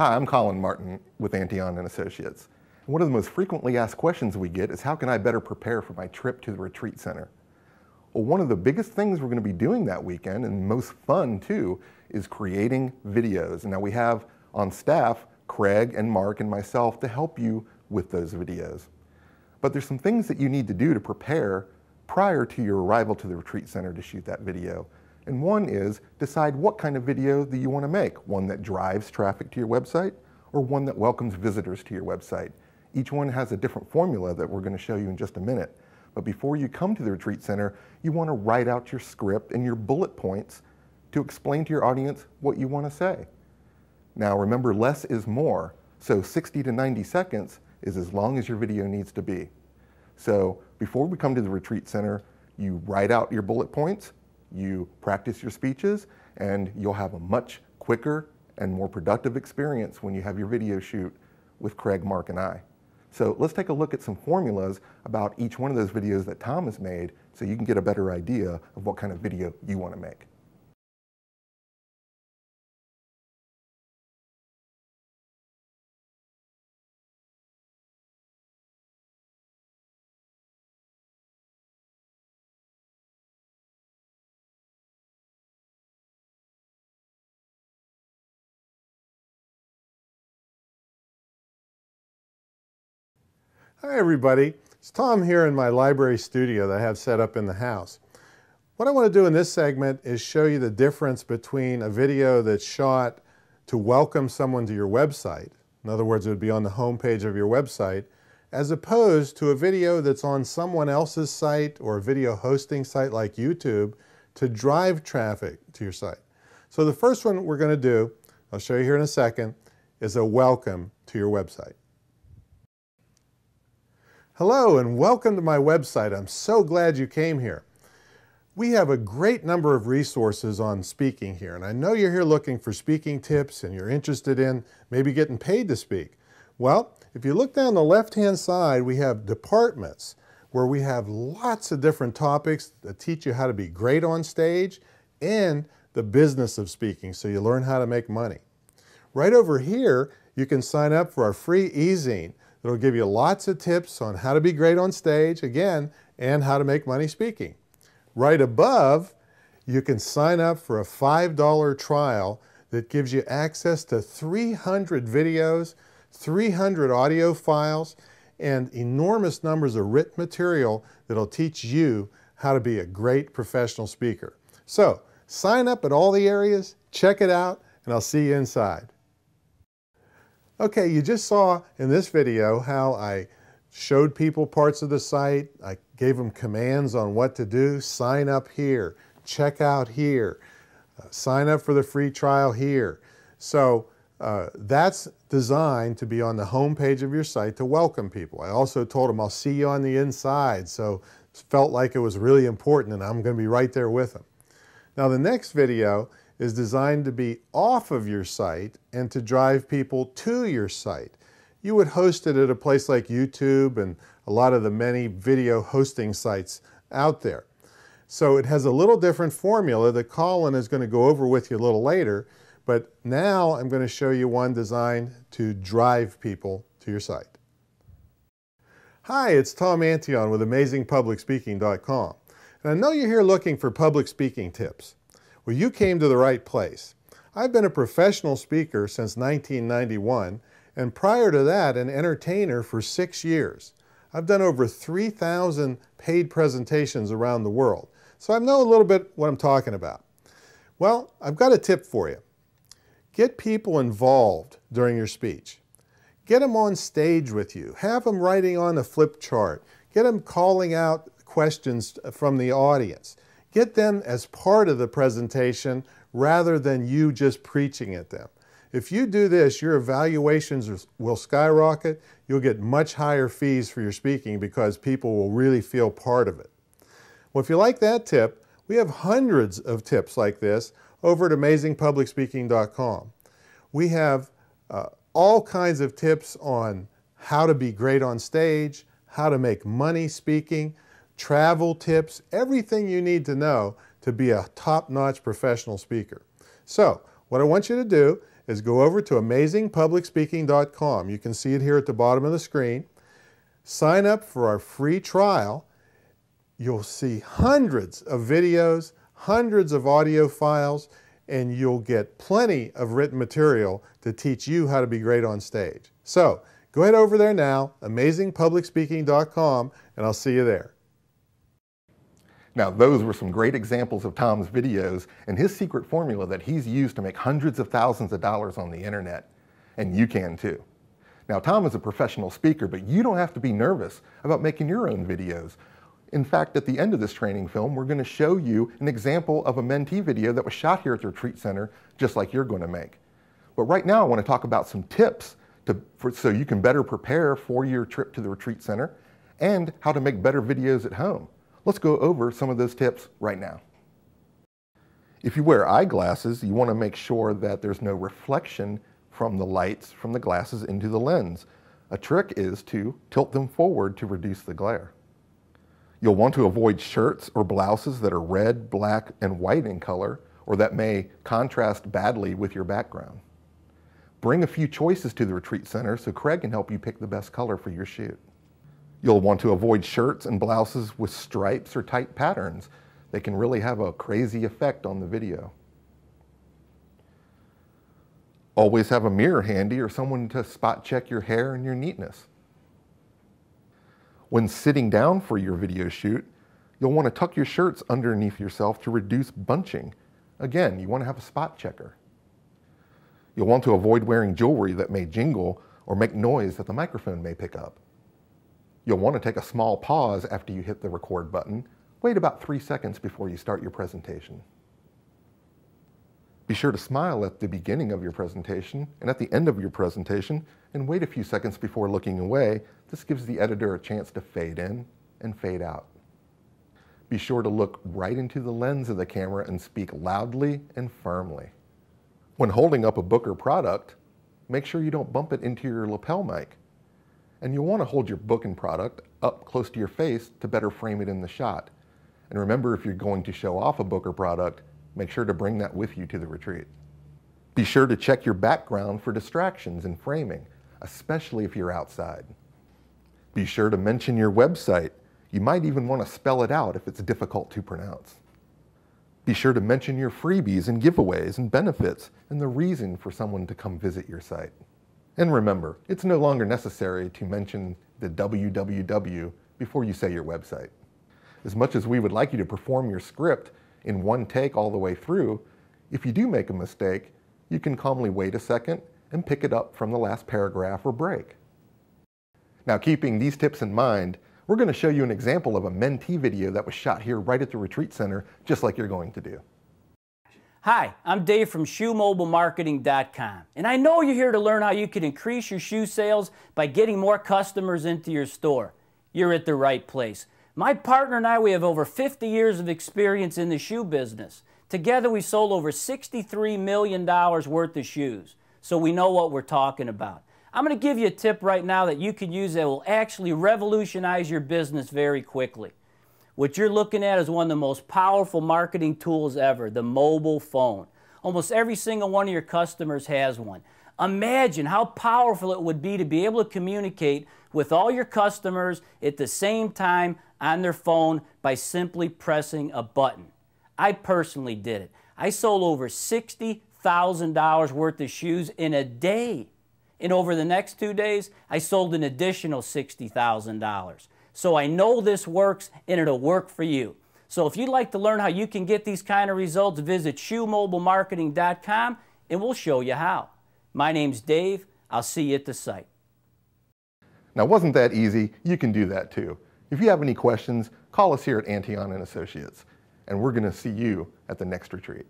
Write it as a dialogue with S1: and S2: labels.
S1: Hi, I'm Colin Martin with Antion and Associates. And one of the most frequently asked questions we get is how can I better prepare for my trip to the retreat center? Well, one of the biggest things we're going to be doing that weekend, and most fun too, is creating videos. And now we have on staff Craig and Mark and myself to help you with those videos. But there's some things that you need to do to prepare prior to your arrival to the retreat center to shoot that video. And one is decide what kind of video that you want to make. One that drives traffic to your website or one that welcomes visitors to your website. Each one has a different formula that we're going to show you in just a minute. But before you come to the retreat center, you want to write out your script and your bullet points to explain to your audience what you want to say. Now remember, less is more. So 60 to 90 seconds is as long as your video needs to be. So before we come to the retreat center, you write out your bullet points, you practice your speeches, and you'll have a much quicker and more productive experience when you have your video shoot with Craig, Mark, and I. So let's take a look at some formulas about each one of those videos that Tom has made so you can get a better idea of what kind of video you want to make.
S2: Hi everybody, it's Tom here in my library studio that I have set up in the house. What I want to do in this segment is show you the difference between a video that's shot to welcome someone to your website, in other words it would be on the home page of your website, as opposed to a video that's on someone else's site or a video hosting site like YouTube to drive traffic to your site. So the first one we're going to do, I'll show you here in a second, is a welcome to your website. Hello and welcome to my website. I'm so glad you came here. We have a great number of resources on speaking here, and I know you're here looking for speaking tips and you're interested in maybe getting paid to speak. Well, if you look down the left-hand side, we have departments where we have lots of different topics that teach you how to be great on stage and the business of speaking, so you learn how to make money. Right over here, you can sign up for our free e-zine. It'll give you lots of tips on how to be great on stage, again, and how to make money speaking. Right above, you can sign up for a $5 trial that gives you access to 300 videos, 300 audio files, and enormous numbers of written material that'll teach you how to be a great professional speaker. So, sign up at all the areas, check it out, and I'll see you inside. Okay, you just saw in this video how I showed people parts of the site. I gave them commands on what to do. Sign up here, check out here, sign up for the free trial here. So that's designed to be on the home page of your site to welcome people. I also told them I'll see you on the inside, so it felt like it was really important and I'm going to be right there with them. Now the next video is designed to be off of your site and to drive people to your site. You would host it at a place like YouTube and a lot of the many video hosting sites out there. So it has a little different formula that Colin is going to go over with you a little later, but now I'm going to show you one designed to drive people to your site. Hi, it's Tom Antion with AmazingPublicSpeaking.com. And I know you're here looking for public speaking tips. Well, you came to the right place. I've been a professional speaker since 1991, and prior to that, an entertainer for 6 years. I've done over 3,000 paid presentations around the world, so I know a little bit what I'm talking about. Well, I've got a tip for you. Get people involved during your speech. Get them on stage with you. Have them writing on a flip chart. Get them calling out questions from the audience. Get them as part of the presentation rather than you just preaching at them. If you do this, your evaluations will skyrocket. You'll get much higher fees for your speaking because people will really feel part of it. Well, if you like that tip, we have hundreds of tips like this over at AmazingPublicSpeaking.com. We have all kinds of tips on how to be great on stage, how to make money speaking, travel tips, everything you need to know to be a top-notch professional speaker. So, what I want you to do is go over to amazingpublicspeaking.com. You can see it here at the bottom of the screen. Sign up for our free trial. You'll see hundreds of videos, hundreds of audio files, and you'll get plenty of written material to teach you how to be great on stage. So go ahead over there now, amazingpublicspeaking.com, and I'll see you there.
S1: Now, those were some great examples of Tom's videos and his secret formula that he's used to make hundreds of thousands of dollars on the internet. And you can too. Now, Tom is a professional speaker, but you don't have to be nervous about making your own videos. In fact, at the end of this training film, we're going to show you an example of a Mentee video that was shot here at the retreat center, just like you're going to make. But right now, I want to talk about some tips so you can better prepare for your trip to the retreat center and how to make better videos at home. Let's go over some of those tips right now. If you wear eyeglasses, you want to make sure that there's no reflection from the lights from the glasses into the lens. A trick is to tilt them forward to reduce the glare. You'll want to avoid shirts or blouses that are red, black, and white in color, or that may contrast badly with your background. Bring a few choices to the retreat center so Craig can help you pick the best color for your shoot. You'll want to avoid shirts and blouses with stripes or tight patterns. They can really have a crazy effect on the video. Always have a mirror handy or someone to spot check your hair and your neatness. When sitting down for your video shoot, you'll want to tuck your shirts underneath yourself to reduce bunching. Again, you want to have a spot checker. You'll want to avoid wearing jewelry that may jingle or make noise that the microphone may pick up. You'll want to take a small pause after you hit the record button. Wait about 3 seconds before you start your presentation. Be sure to smile at the beginning of your presentation and at the end of your presentation, and wait a few seconds before looking away. This gives the editor a chance to fade in and fade out. Be sure to look right into the lens of the camera and speak loudly and firmly. When holding up a book or product, make sure you don't bump it into your lapel mic. And you'll want to hold your book and product up close to your face to better frame it in the shot. And remember, if you're going to show off a book or product, make sure to bring that with you to the retreat. Be sure to check your background for distractions in framing, especially if you're outside. Be sure to mention your website. You might even want to spell it out if it's difficult to pronounce. Be sure to mention your freebies and giveaways and benefits and the reason for someone to come visit your site. And remember, it's no longer necessary to mention the www before you say your website. As much as we would like you to perform your script in one take all the way through, if you do make a mistake, you can calmly wait a second and pick it up from the last paragraph or break. Now, keeping these tips in mind, we're going to show you an example of a Mentee video that was shot here right at the retreat center, just like you're going to do.
S3: Hi, I'm Dave from ShoeMobileMarketing.com, and I know you're here to learn how you can increase your shoe sales by getting more customers into your store. You're at the right place. My partner and I, we have over 50 years of experience in the shoe business. Together, we sold over $63 million worth of shoes, so we know what we're talking about. I'm going to give you a tip right now that you can use that will actually revolutionize your business very quickly. What you're looking at is one of the most powerful marketing tools ever, the mobile phone. Almost every single one of your customers has one. Imagine how powerful it would be to be able to communicate with all your customers at the same time on their phone by simply pressing a button. I personally did it. I sold over $60,000 worth of shoes in a day. And over the next 2 days, I sold an additional $60,000. So I know this works, and it'll work for you. So if you'd like to learn how you can get these kind of results, visit ShoeMobileMarketing.com, and we'll show you how. My name's Dave. I'll see you at the site.
S1: Now, wasn't that easy? You can do that too. If you have any questions, call us here at Antion and Associates, and we're going to see you at the next retreat.